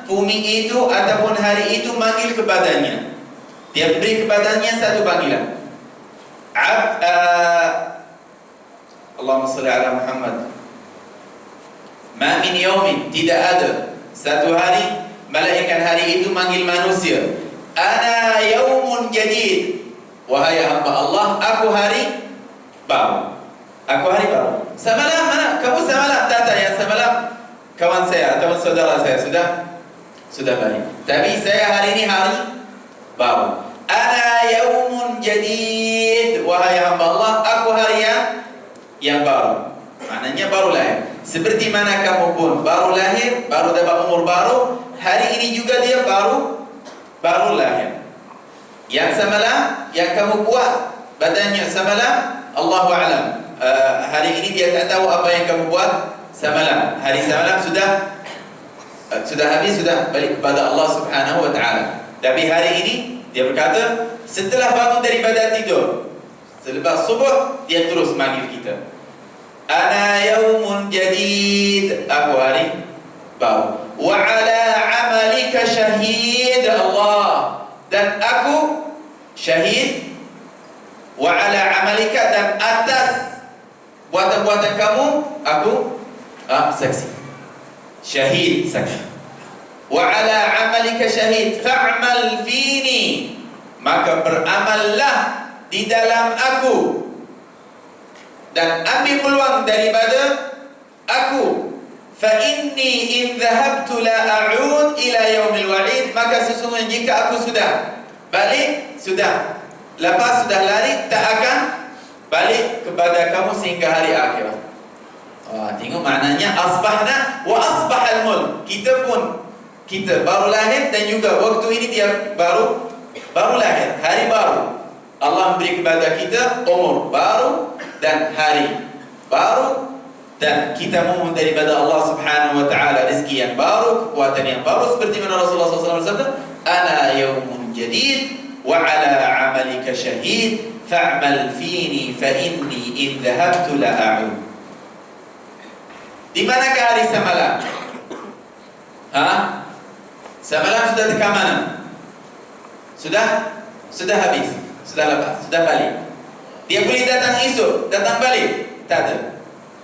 bumi itu ataupun hari itu manggil kepadanya. Dia beri kepadanya satu panggilan. Allahumma salli ala Muhammad. Ma min yawmin, tidak ada satu hari malaikat hari itu manggil manusia, ana yaumun jadid, wahai hamba Allah, aku hari baru. Semalam mana? Kamu semalam datang, yang semalam kawan saya atau saudara saya sudah balik. Tapi saya hari ini hari baru. Ana yaumun jadid, wahai hamba Allah, aku hari yang baru. Maknanya baru lahir. Seperti mana kamu pun baru lahir, baru dapat umur baru, hari ini juga dia baru lahir. Yang semalam yang kamu buat badannya semalam, Allahu a'lam. Hari ini dia tak tahu apa yang kamu buat semalam. Hari semalam sudah habis, sudah balik kepada Allah Subhanahu wa taala. Tapi hari ini dia berkata, setelah bangun daripada tidur, selepas subuh, dia terus manggil kita. Ana yaumun jadid, aku hari baru. Wa ala amalika syahid Allah, dan aku syahid. Wa ala amalika, dan atas buatan-buatan kamu, aku saksi. Syahid, saksi. Wa ala amalika syahid fa'mal fini, maka beramallah di dalam aku dan ambil peluang daripada aku. Fa inni in dhahabtu la a'ud ila yaumil wa'id, maka sesungguhnya jika aku sudah balik, sudah lepas, sudah lari, tak akan balik kepada kamu sehingga hari akhirat. Tengok maknanya asbahna wa asbahal mulk. Kita baru lahir dan juga waktu ini dia baru lahir, hari baru. Allah memberi kepada kita umur baru dan hari baru, dan kita memohon daripada Allah Subhanahu wa taala rezeki yang baru, kekuatan yang baru, seperti mana Rasulullah SAW bersabda, ana yaumun jadid wa ala amalika syahid fa'mal fini fa inni in dhahabtu la a'ud. Di manakah hari semalam? Semalam sudah dekat mana? Sudah habis, sudah lepas, sudah balik. Dia boleh datang esok, datang balik? Tak ada.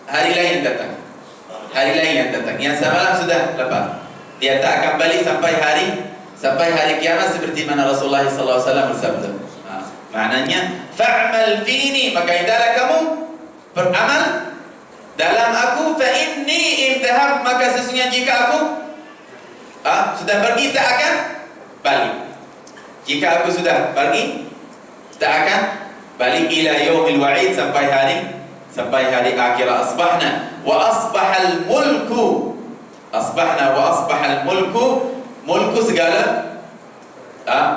Hari lain datang. Hari lain yang datang. Yang semalam sudah lepas. Dia tak akan balik sampai hari kiamat, seperti mana Rasulullah SAW bersabda. Maknanya fa'mal fini, maka hendaklah kamu beramal dalam aku. Fa inni in dhahab, maka sesungguhnya jika aku sudah pergi, tak akan balik. Jika aku sudah pergi, tak akan balik ila yaumil wa'id, sampai hari akhirat. Asbahna wa asbahal mulku. Asbahna wa asbahal mulku. Mulku segala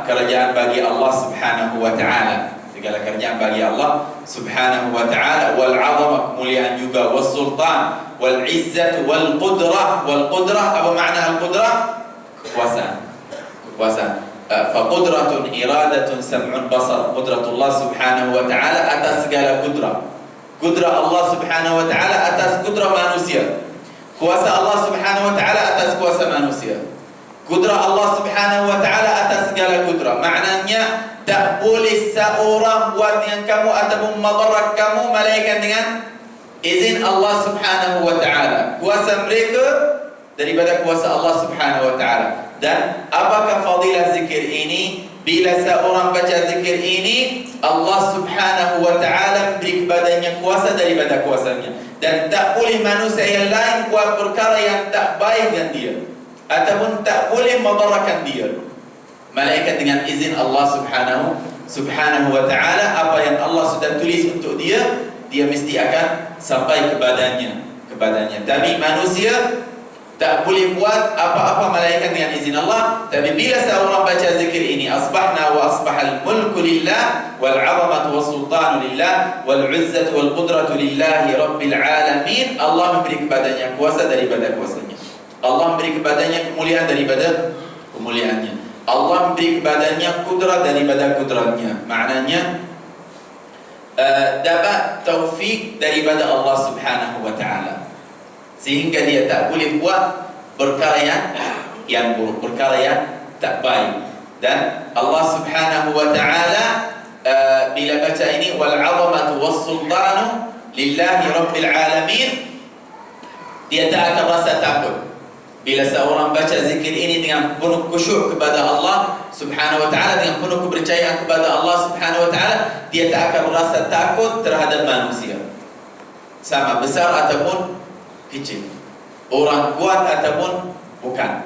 kerajaan bagi Allah Subhanahu wa taala. Segala kerajaan bagi Allah Subhanahu wa taala. Wal 'azamah, kemuliaan juga, was sultan, wal 'izzah, wal qudrah. Wal qudrah, apa makna al qudrah? Kekuasaan. Fa qudratun iradatun sam'un basar. Qudratullah Subhanahu wa taala atas segala kudrah. Kudrah Allah Subhanahu wa taala atas kudrah manusia. Kuasa Allah Subhanahu wa taala atas kuasa manusia. Kudrah Allah Subhanahu wa taala atas segala kudrah. Maknanya tak boleh seorang buat yang kamu ataupun madarat kamu melainkan dengan izin Allah Subhanahu wa taala. Kuasa mereka daripada kuasa Allah Subhanahu wa taala. Dan apakah fadilah zikir ini? Bila seorang baca zikir ini, Allah Subhanahu wa taala memberi kepadanya kuasa daripada kuasanya, dan tak boleh manusia yang lain buat perkara yang tak baik dengan dia ataupun tak boleh memudaratkan dia, melainkan dengan izin Allah Subhanahu wa taala. Apa yang Allah sudah tulis untuk dia mesti akan sampai kepadanya. Tapi manusia tak boleh buat apa-apa melainkan dengan izin Allah. Tapi bila seorang baca zikir ini, asbahna wa asbahal mulku lillah wal 'azamatu was sultanu lillah wal 'izzatu wal qudratu lillahi rabbil alamin, Allah memberi kepadanya kuasa daripada kuasanya. Allah memberi kepadanya kemuliaan daripada kemuliaannya. Allah memberi kepadanya kudrat daripada kudratnya. Maknanya dapat taufik daripada Allah Subhanahu wa taala, sehingga dia tak boleh buat perkara yang buruk, perkara yang tak baik. Dan Allah Subhanahu wa taala bila baca ini, wal 'azamatu was sultanu lillahi rabbil alamin, dia tak akan rasa takut. Bila seorang baca zikir ini dengan penuh khusyuk kepada Allah Subhanahu wa taala, dengan penuh kepercayaan kepada Allah Subhanahu wa taala, dia tak akan rasa takut terhadap manusia, sama besar ataupun kecil, orang kuat ataupun bukan.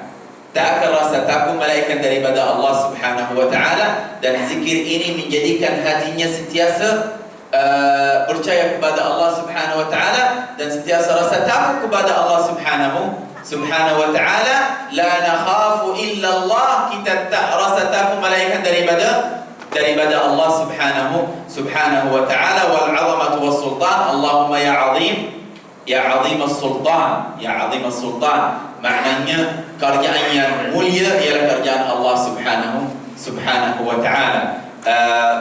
Tak akan rasa takut melainkan daripada Allah Subhanahu wa taala. Dan zikir ini menjadikan hatinya sentiasa percaya kepada Allah Subhanahu wa taala, dan sentiasa rasa takut kepada Allah Subhanahu wa taala. La nakhafu illa Allah, kita tak rasa takut melainkan daripada Allah Subhanahu wa taala. Wal 'azamatu was sultan, Allahumma ya 'azim, ya 'azim as-sultan, ya 'azim as-sultan. Maknanya kerjaan yang mulia ialah kerjaan Allah Subhanahu wa taala.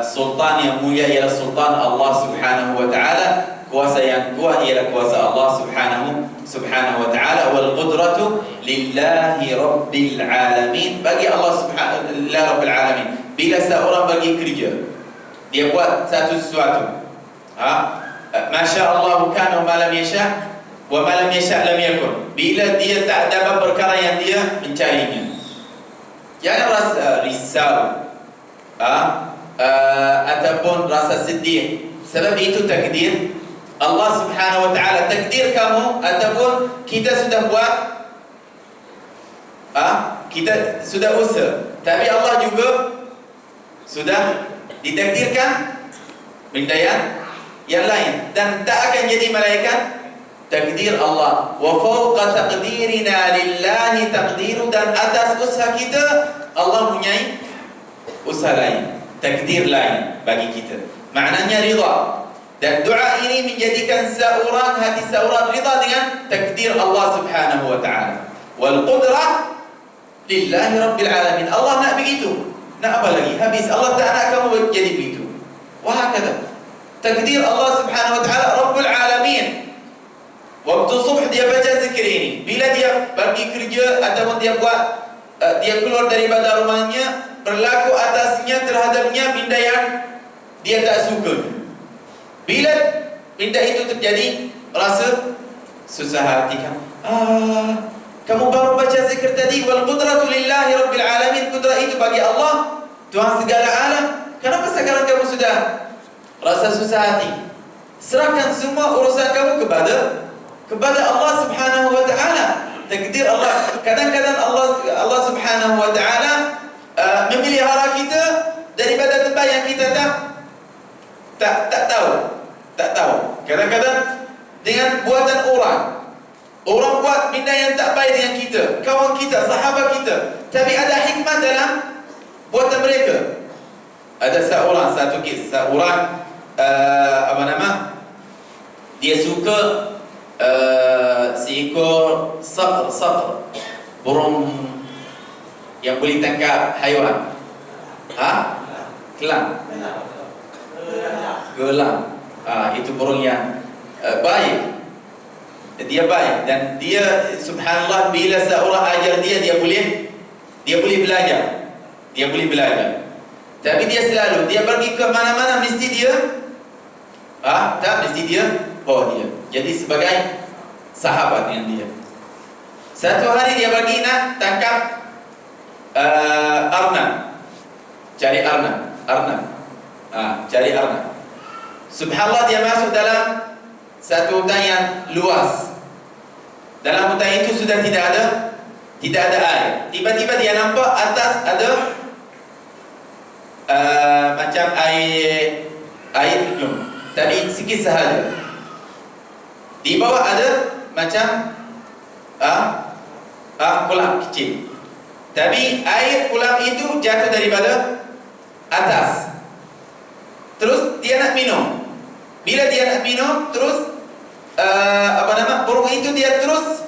Sultan yang mulia ialah sultan Allah Subhanahu wa taala. Kuasa yang kuat ialah kuasa Allah Subhanahu wa taala. Wal qudratu lillahi rabbil alamin, bagi Allah Subhanahu rabbil alamin. Bila seorang bagi kerja, dia buat sesuatu, Masya Allah kana wa ma lam yasha Wa ma lam yasha' lam yakun. Bila dia tak dapat perkara yang dia mencarinya. Jangan rasa risau ataupun rasa sedih. Sebab itu takdir Allah Subhanahu wa taala. Takdir kamu ataupun kita sudah buat, kita sudah usaha, tapi Allah juga sudah ditakdirkan benda yang lain dan tak akan jadi malaikat. Takdir Allah. Wa fawqa taqdirina lillahi taqdiru, dan atas usaha kita Allah punya usaha lain, takdir lain bagi kita. Maknanya ridha. Dan doa ini menjadikan hati seorang ridha dengan takdir Allah Subhanahu wa taala. Wal qudrah lillahi rabbil alamin. Allah nak begitu. Nak apa lagi? Habis. Allah tak nak kamu jadi begitu. Wah, kata takdir Allah Subhanahu wa taala Rabbul alamin. Waktu subuh dia baca zikir ini. Bila dia pergi kerja ataupun dia keluar daripada rumahnya, berlaku atasnya terhadapnya benda yang dia tak suka. Bila benda itu terjadi, rasa susah hati kan. Kamu baru baca zikir tadi, wal qudratu lillahi rabbil alamin. Qudrah itu bagi Allah, Tuhan segala alam. Kenapa sekarang kamu sudah rasa susah hati? Serahkan semua urusan kamu kepada Allah Subhanahu wa taala. Takdir Allah. Kadang-kadang Allah Subhanahu wa taala memelihara kita daripada tempat yang kita tak tahu. Kadang-kadang dengan buatan orang buat benda yang tak baik dengan kita, kawan kita, sahabat kita, tapi ada hikmah dalam buatan mereka. Ada satu kisah orang dia suka seekor saqr, burung yang boleh tangkap haiwan. Gelang. Itu burung yang baik. Dia baik dan dia subhanallah, bila seorang ajar dia boleh belajar. Dia boleh belajar. Tapi dia selalu pergi ke mana-mana mesti dia mesti dia bawa dia. Jadi sebagai sahabat dengan dia. Satu hari dia pergi nak tangkap arnab. Cari arnab. Cari arnab. Subhanallah, dia masuk dalam satu hutan yang luas. Dalam hutan itu sudah tidak ada air. Tiba-tiba dia nampak atas ada macam air minum, tapi sikit sahaja. Di bawah ada macam kolam kecil, tapi air kolam itu jatuh daripada atas. Terus dia nak minum. Bila dia nak minum, terus burung itu dia terus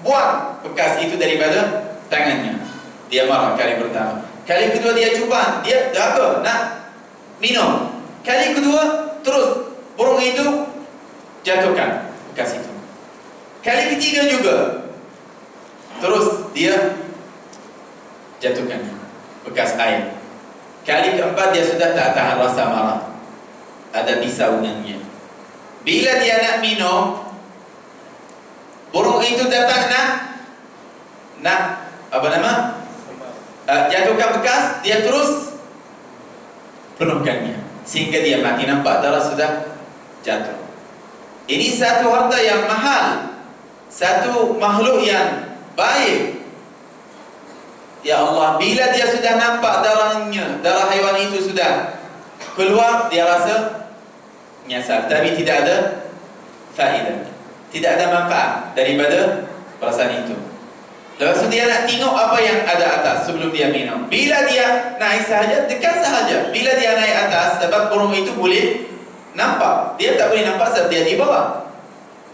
buang bekas itu daripada tangannya. Dia marah kali pertama. Kali kedua dia cuba, dia nak minum. Kali kedua terus burung itu jatuhkan bekas itu. Kali ketiga juga terus dia jatuhkan bekas air. Kali keempat dia sudah tak tahan rasa marah. Ada pisau dengannya. Bila dia nak minum, burung itu datang nak jatuhkan bekas, dia terus penuhkannya sehingga dia mati. Nampak darah sudah jatuh. Ini satu harta yang mahal, satu makhluk yang baik. Ya Allah, bila dia sudah nampak darahnya, darah haiwan itu sudah keluar, dia rasa nyasar, tapi tidak ada faedah, tidak ada manfaat daripada perasaan itu. Lepas itu dia nak tengok apa yang ada atas sebelum dia minum. Bila dia naik sahaja, dekat sahaja. Bila dia naik atas, sebab burung itu boleh nampak, dia tak boleh nampak sebab dia di bawah.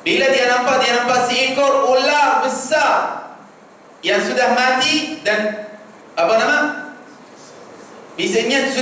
Bila dia nampak seekor ular besar yang sudah mati dan biasanya